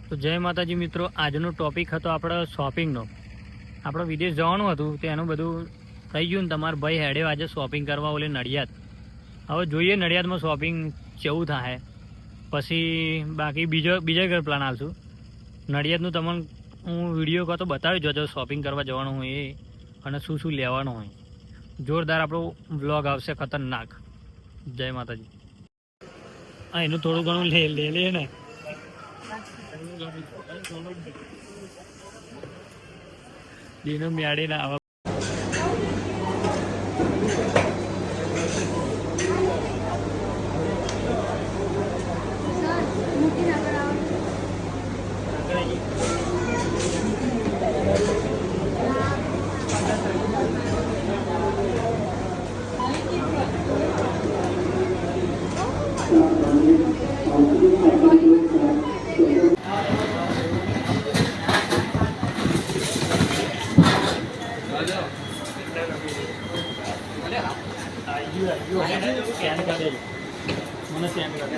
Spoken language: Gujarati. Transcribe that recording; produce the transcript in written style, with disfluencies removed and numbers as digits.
તો જય માતાજી મિત્રો, આજનો ટોપિક હતો આપણો શોપિંગનો. આપણે વિદેશ જવાનું હતું તો એનું બધું થઈ ગયું ને તમારા ભાઈ હેડે આજે શોપિંગ કરવા ઓલે નડિયાદ. હવે જોઈએ નડિયાદમાં શોપિંગ કેવું થાય, પછી બાકી બીજા ઘર પ્લાન આવશું. નડિયાદનું તમને હું વિડીયો કહો તો બતાવી જોજો શોપિંગ કરવા જવાનું હોય એ અને શું શું લેવાનું હોય. જોરદાર આપણો વ્લોગ આવશે, ખતરનાક. જય માતાજી. હા, એનું થોડું ઘણું લે ને. દીનો મ્યાડી ના આવા. મને સેન્ડ કરે.